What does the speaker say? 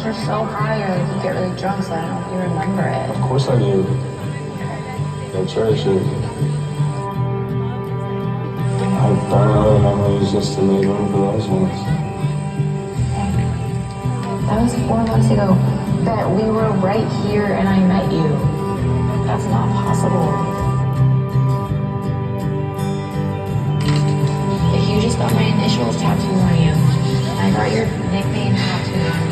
were so high, or you get really drunk, so I don't know if you remember it. Of course I do. I cherish it. I burn other memories just to make room for those ones. That was 4 months ago that we were right here and I met you. That's not possible. If you just got my initials tattooed on you, I got your nickname tattooed on